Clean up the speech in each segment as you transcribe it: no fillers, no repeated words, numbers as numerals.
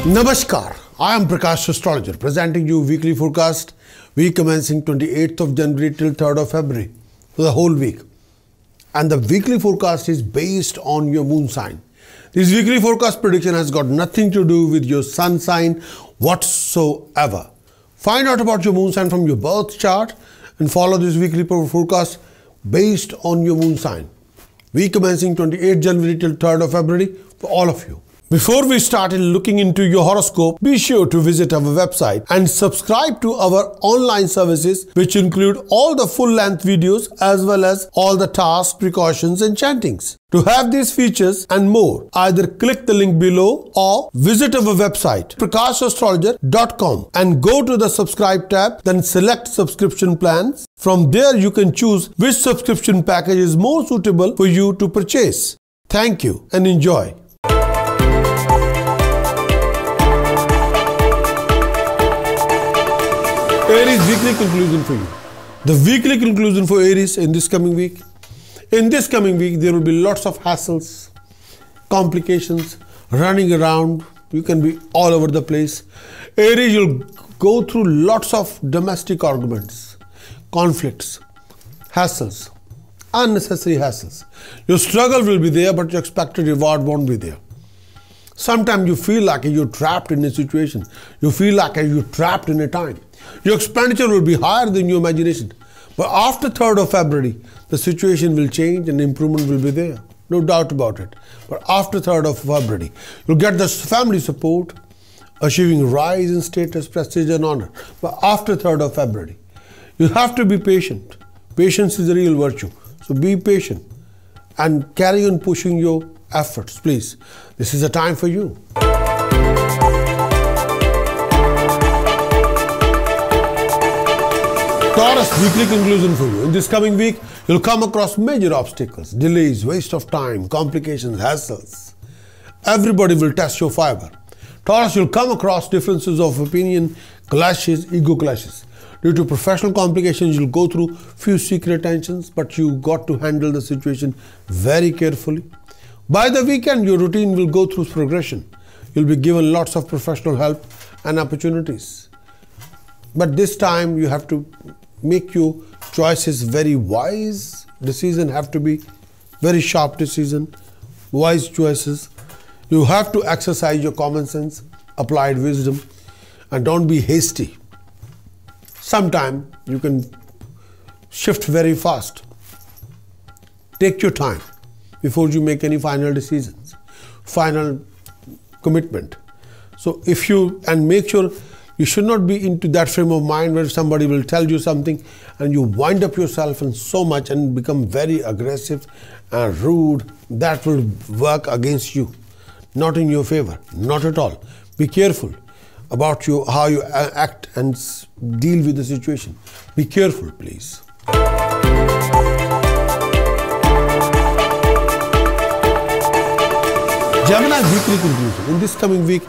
Namaskar, I am Prakash Astrologer presenting you weekly forecast week commencing 28th of January till 3rd of February for the whole week. And the weekly forecast is based on your moon sign. This weekly forecast prediction has got nothing to do with your sun sign whatsoever. Find out about your moon sign from your birth chart and follow this weekly forecast based on your moon sign. Week commencing 28th January till 3rd of February for all of you. Before we start looking into your horoscope, be sure to visit our website and subscribe to our online services, which include all the full-length videos as well as all the tasks, precautions and chantings. To have these features and more, either click the link below or visit our website prakashastrologer.com and go to the subscribe tab, then select subscription plans. From there you can choose which subscription package is more suitable for you to purchase. Thank you and enjoy. Aries weekly conclusion for you. The weekly conclusion for Aries in this coming week. In this coming week, there will be lots of hassles, complications, running around. You can be all over the place. Aries, you'll go through lots of domestic arguments, conflicts, hassles, unnecessary hassles. Your struggle will be there, but your expected reward won't be there. Sometimes you feel like you're trapped in a situation. You feel like you're trapped in a time. Your expenditure will be higher than your imagination. But after 3rd of February, the situation will change and improvement will be there. No doubt about it. But after 3rd of February, you'll get the family support, achieving rise in status, prestige and honor. But after 3rd of February, you have to be patient. Patience is a real virtue. So be patient and carry on pushing your efforts, please. This is a time for you. Taurus weekly conclusion for you. In this coming week, you'll come across major obstacles, delays, waste of time, complications, hassles. Everybody will test your fiber. Taurus, you'll come across differences of opinion, clashes, ego clashes. Due to professional complications, you'll go through few secret tensions, but you got to handle the situation very carefully. By the weekend, your routine will go through progression. You'll be given lots of professional help and opportunities. But this time, you have to make your choices very wise. Decisions have to be very sharp decision, wise choices. You have to exercise your common sense, applied wisdom, and don't be hasty. Sometimes you can shift very fast. Take your time before you make any final decisions, final commitment. So if you, and make sure you should not be into that frame of mind where somebody will tell you something and you wind up yourself in so much and become very aggressive and rude. That will work against you, not in your favor, not at all. Be careful about how you act and deal with the situation. Be careful, please. Gemini weekly conclusion. In this coming week,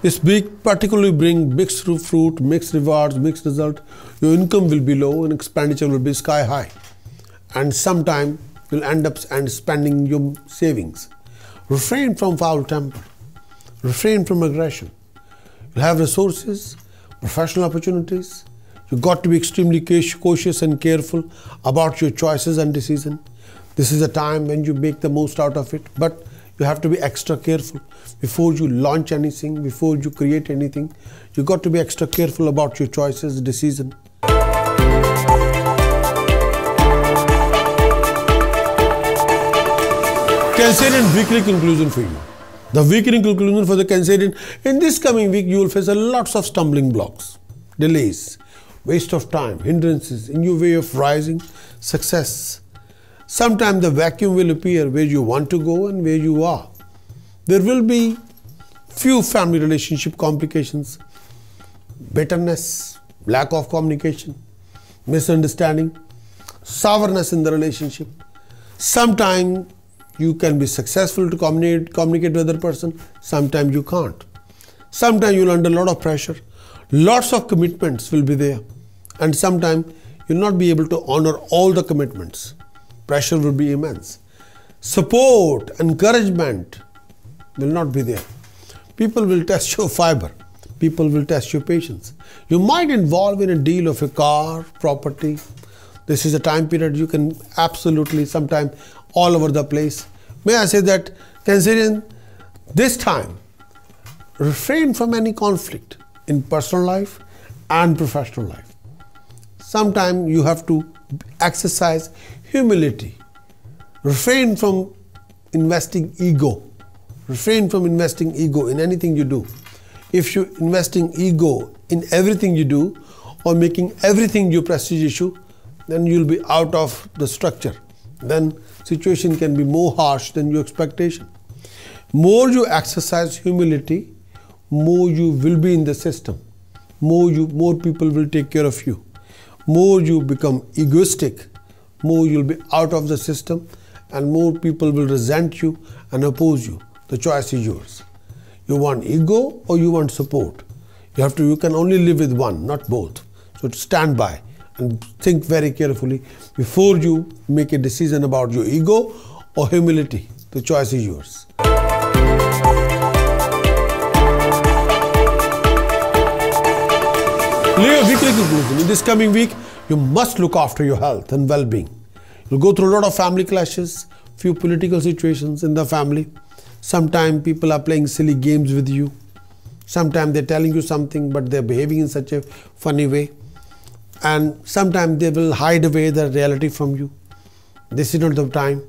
this week particularly bring mixed fruit, mixed rewards, mixed result. Your income will be low and expenditure will be sky high. And sometime you'll end up spending your savings. Refrain from foul temper. Refrain from aggression. You'll have resources, professional opportunities. You've got to be extremely cautious and careful about your choices and decisions. This is a time when you make the most out of it, but you have to be extra careful before you launch anything, before you create anything. You got to be extra careful about your choices, decision. Cancerian weekly conclusion for you. The weekly conclusion for the Cancerian. In this coming week, you will face lots of stumbling blocks, delays, waste of time, hindrances in your way of rising, success. Sometimes the vacuum will appear where you want to go and where you are. There will be few family relationship complications, bitterness, lack of communication, misunderstanding, sourness in the relationship. Sometimes you can be successful to communicate with other person, sometimes you can't. Sometimes you'll under a lot of pressure, lots of commitments will be there, and sometimes you'll not be able to honor all the commitments. Pressure will be immense. Support, encouragement will not be there. People will test your fiber. People will test your patience. You might involve in a deal of a car, property. This is a time period you can absolutely sometime all over the place. May I say that considering this time, refrain from any conflict in personal life and professional life. Sometimes you have to exercise humility. Refrain from investing ego. Refrain from investing ego in anything you do. If you're investing ego in everything you do or making everything your prestige issue, then you'll be out of the structure. Then situation can be more harsh than your expectation. More you exercise humility, more you will be in the system. More people will take care of you. More you become egoistic, more you'll be out of the system, and more people will resent you and oppose you. The choice is yours. You want ego or you want support. You can only live with one, not both. So stand by and think very carefully before you make a decision about your ego or humility. The choice is yours. Leo, weekly conclusion. In this coming week, you must look after your health and well-being. You'll go through a lot of family clashes, few political situations in the family. Sometimes people are playing silly games with you. Sometimes they're telling you something, but they're behaving in such a funny way. And sometimes they will hide away the reality from you. This is not the time.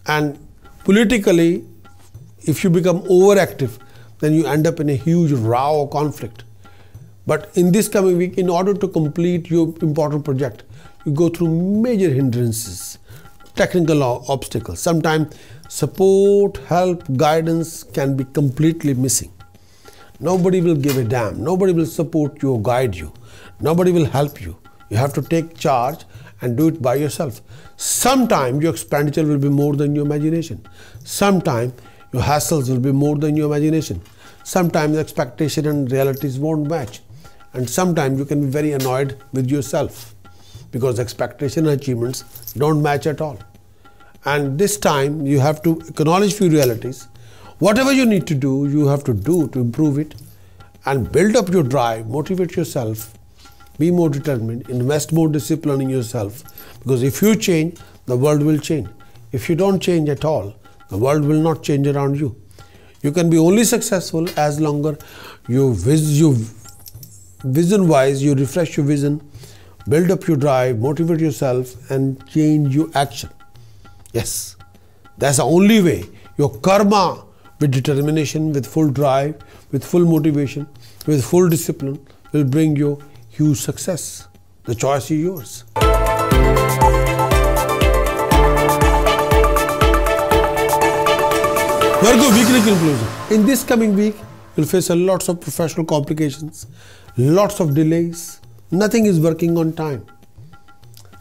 And politically, if you become overactive, then you end up in a huge row or conflict. But in this coming week, in order to complete your important project, you go through major hindrances, technical obstacles. Sometimes support, help, guidance can be completely missing. Nobody will give a damn. Nobody will support you or guide you. Nobody will help you. You have to take charge and do it by yourself. Sometimes your expenditure will be more than your imagination. Sometimes your hassles will be more than your imagination. Sometimes the expectation and realities won't match. And sometimes you can be very annoyed with yourself because expectation and achievements don't match at all. And this time you have to acknowledge few realities. Whatever you need to do, you have to do to improve it and build up your drive, motivate yourself, be more determined, invest more discipline in yourself, because if you change, the world will change. If you don't change at all, the world will not change around you. You can be only successful as long as you vision-wise, you refresh your vision, build up your drive, motivate yourself and change your action. Yes, that's the only way. Your karma with determination, with full drive, with full motivation, with full discipline will bring you huge success. The choice is yours. Virgo weekly conclusion. In this coming week, you'll face lots of professional complications, lots of delays. Nothing is working on time.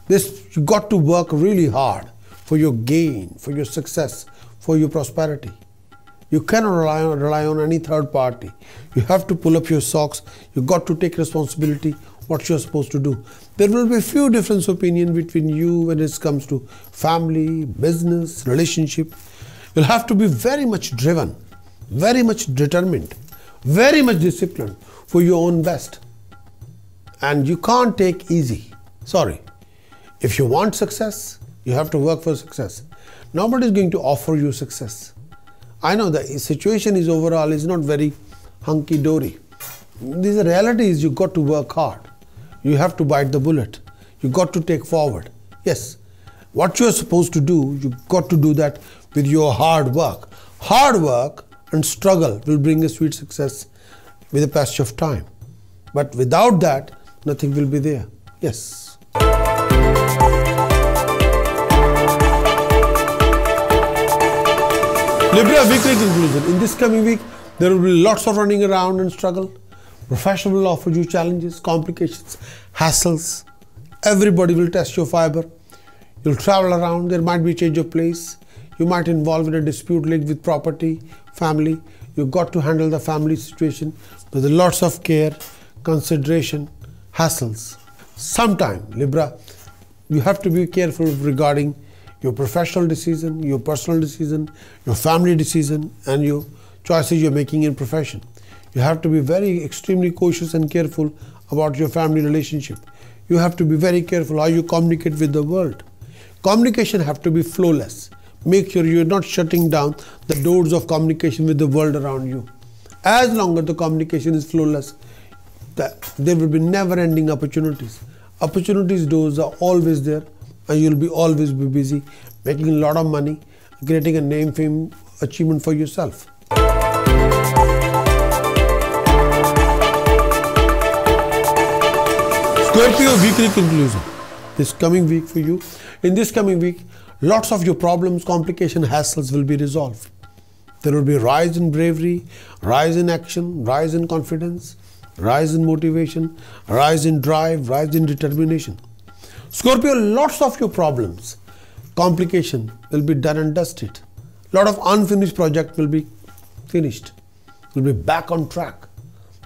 You got to work really hard for your gain, for your success, for your prosperity. You cannot rely on any third party. You have to pull up your socks. You got to take responsibility what you're supposed to do. There will be few different opinions between you when it comes to family, business, relationship. You'll have to be very much driven, very much determined, very much disciplined for your own best. And you can't take easy. Sorry. If you want success, you have to work for success. Nobody is going to offer you success. I know the situation is overall is not very hunky-dory. The reality is you got to work hard. You have to bite the bullet. You got to take forward. Yes, what you are supposed to do, you got to do that with your hard work. Hard work and struggle will bring a sweet success with the passage of time. But without that, nothing will be there. Yes. Libra weekly conclusion. In this coming week, there will be lots of running around and struggle. Profession will offer you challenges, complications, hassles. Everybody will test your fiber. You'll travel around. There might be change of place. You might involve in a dispute linked with property, family. You've got to handle the family situation with lots of care, consideration, hassles. Sometime, Libra, you have to be careful regarding your professional decision, your personal decision, your family decision, and your choices you're making in profession. You have to be very extremely cautious and careful about your family relationship. You have to be very careful how you communicate with the world. Communication have to be flawless. Make sure you're not shutting down the doors of communication with the world around you. As long as the communication is flawless, there will be never-ending opportunities. Opportunities doors are always there, and you'll be always be busy making a lot of money, creating a name, fame, achievement for yourself. Scorpio weekly conclusion. This coming week for you. In this coming week, lots of your problems, complications, hassles will be resolved. There will be rise in bravery, rise in action, rise in confidence, rise in motivation, rise in drive, rise in determination. Scorpio, lots of your problems, complication will be done and dusted. Lot of unfinished project will be finished. Will be back on track.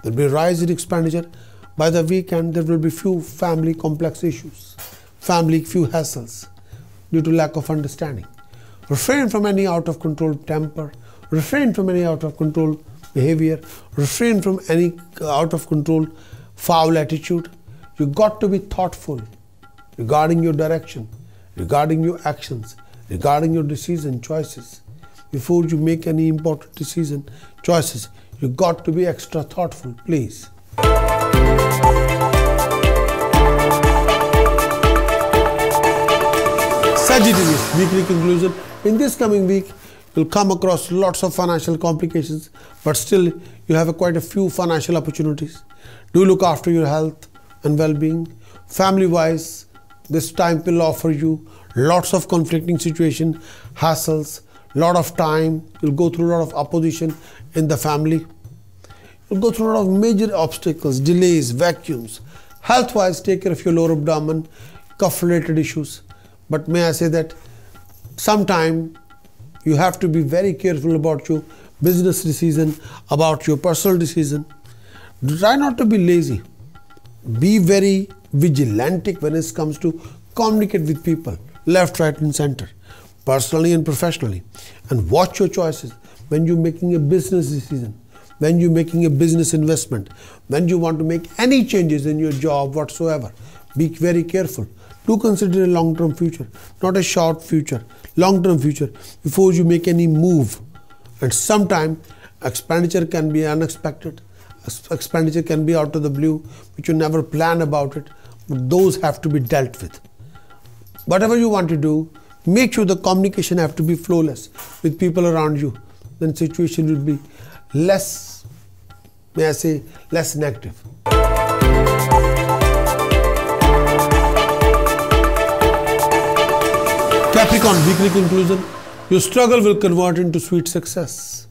There will be rise in expenditure. By the weekend, there will be few family complex issues, few hassles due to lack of understanding. Refrain from any out of control temper, refrain from any out of control behavior, refrain from any out of control foul attitude. You got to be thoughtful regarding your direction, regarding your actions, regarding your decision choices. Before you make any important decision choices, you got to be extra thoughtful, please. Sagittarius weekly conclusion. In this coming week, you'll come across lots of financial complications, but still you have quite a few financial opportunities. Do look after your health and well-being. Family-wise, this time will offer you lots of conflicting situation, hassles, lot of time. You'll go through a lot of opposition in the family. You'll go through a lot of major obstacles, delays, vacuums. Health-wise, take care of your lower abdomen, cough-related issues. But may I say that sometime you have to be very careful about your business decision, about your personal decision. Try not to be lazy. Be very vigilantic when it comes to communicate with people, left, right, and center, personally and professionally. And watch your choices when you're making a business decision, when you're making a business investment, when you want to make any changes in your job whatsoever. Be very careful. Do consider a long-term future, not a short future, long-term future before you make any move. And sometimes expenditure can be unexpected. Expenditure can be out of the blue, which you never plan about it, but those have to be dealt with. Whatever you want to do, make sure the communication have to be flawless with people around you. Then situation will be less, may I say, less negative. Capricorn weekly conclusion. Your struggle will convert into sweet success.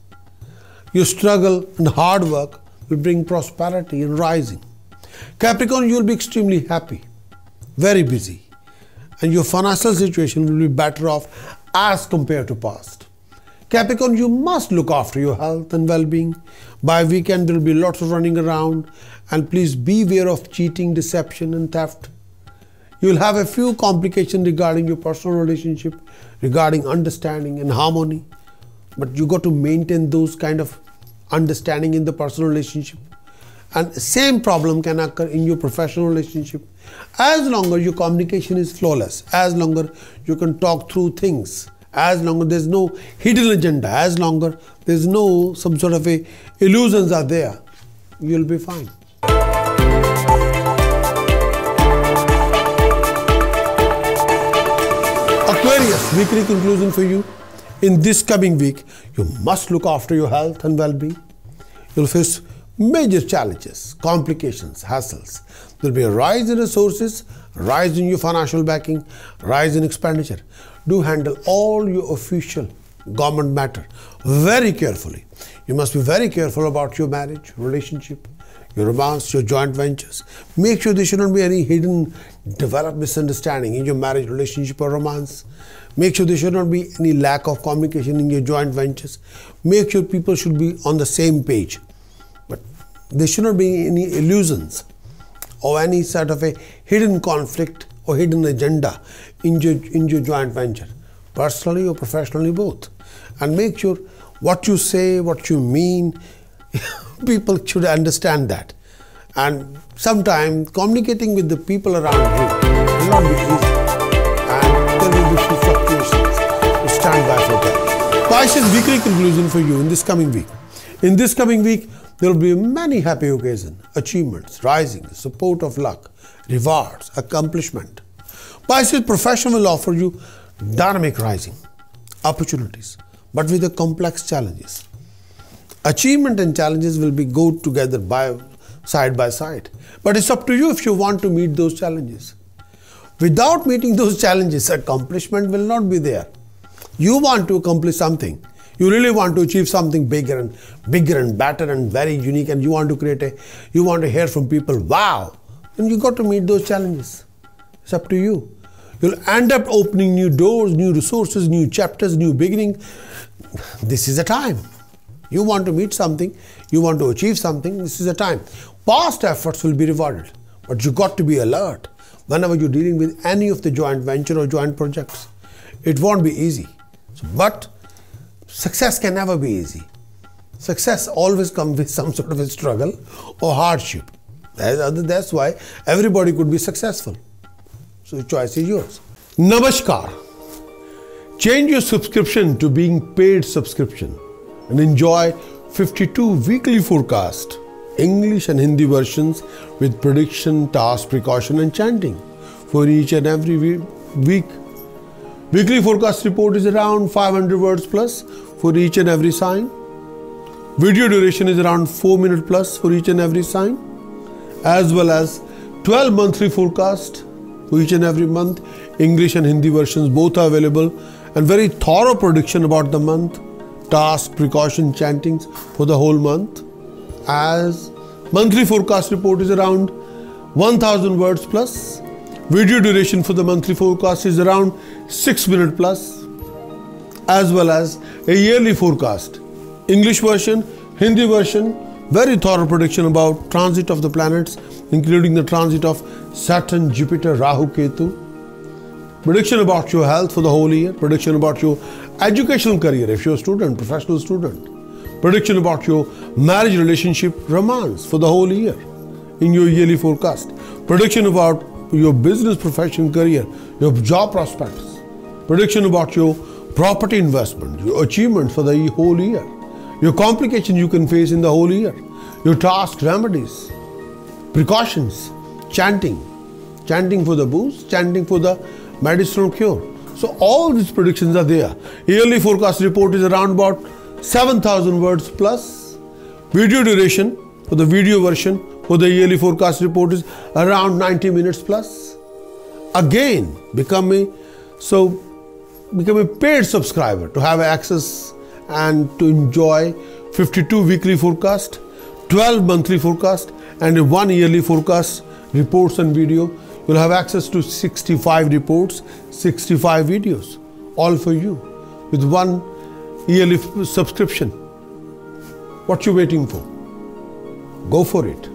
Your struggle and hard work will bring prosperity and rising. Capricorn, you will be extremely happy, very busy, and your financial situation will be better off as compared to past. Capricorn, you must look after your health and well-being. By weekend, there will be lots of running around, and please beware of cheating, deception, and theft. You will have a few complications regarding your personal relationship, regarding understanding and harmony, but you got to maintain those kind of understanding in the personal relationship. And same problem can occur in your professional relationship. As long as your communication is flawless, as long as you can talk through things, as long as there's no hidden agenda, as long as there's no some sort of a illusions are there, you'll be fine. Aquarius weekly conclusion for you. In this coming week, you must look after your health and well-being. You'll face major challenges, complications, hassles. There'll be a rise in resources, rise in your financial backing, rise in expenditure. Do handle all your official government matter very carefully. You must be very careful about your marriage, relationship, your romance, your joint ventures. Make sure there should not be any hidden developed misunderstanding in your marriage, relationship, or romance. Make sure there should not be any lack of communication in your joint ventures. Make sure people should be on the same page. But there should not be any illusions or any sort of a hidden conflict or hidden agenda in your joint venture, personally or professionally both. And make sure what you say, what you mean, people should understand that. And sometimes communicating with the people around you will not be easy. And there will be few fluctuations. So stand by for that. Pisces weekly conclusion for you in this coming week. In this coming week, there will be many happy occasions, achievements, rising, support of luck, rewards, accomplishment. Pisces profession will offer you dynamic rising, opportunities, but with the complex challenges. Achievement and challenges will be go together by side. But it's up to you if you want to meet those challenges. Without meeting those challenges, accomplishment will not be there. You want to accomplish something. You really want to achieve something bigger and better and very unique, and you want to hear from people, wow, and you got to meet those challenges. It's up to you. You'll end up opening new doors, new resources, new chapters, new beginning. This is a time. You want to meet something, you want to achieve something, this is a time. Past efforts will be rewarded, but you got to be alert whenever you're dealing with any of the joint venture or joint projects. It won't be easy. But success can never be easy. Success always comes with some sort of a struggle or hardship. That's why everybody could be successful. So the choice is yours. Namaskar. Change your subscription to being paid subscription and enjoy 52 weekly forecast, English and Hindi versions with prediction, task, precaution and chanting for each and every week. Weekly forecast report is around 500 words plus for each and every sign. Video duration is around 4 minutes plus for each and every sign, as well as 12 monthly forecast for each and every month. English and Hindi versions both are available, and very thorough prediction about the month, task, precaution, chantings for the whole month. As monthly forecast report is around 1000 words plus. Video duration for the monthly forecast is around 6 minutes plus, as well as a yearly forecast, English version, Hindi version, very thorough prediction about transit of the planets, including the transit of Saturn, Jupiter, Rahu, Ketu, prediction about your health for the whole year, prediction about your educational career if you're a student, professional student, prediction about your marriage, relationship, romance for the whole year in your yearly forecast, prediction about your business, profession, career, your job prospects, prediction about your property investment, your achievements for the whole year, your complications you can face in the whole year, your tasks, remedies, precautions, chanting for the boost, chanting for the medicinal cure. So all these predictions are there. Yearly forecast report is around about 7,000 words plus. Video duration for the video version for the yearly forecast report is around 90 minutes plus. Again, become a paid subscriber to have access and to enjoy 52 weekly forecast, 12 monthly forecast and 1 yearly forecast reports and video. You'll have access to 65 reports, 65 videos, all for you with 1 yearly subscription. What you waiting for? Go for it.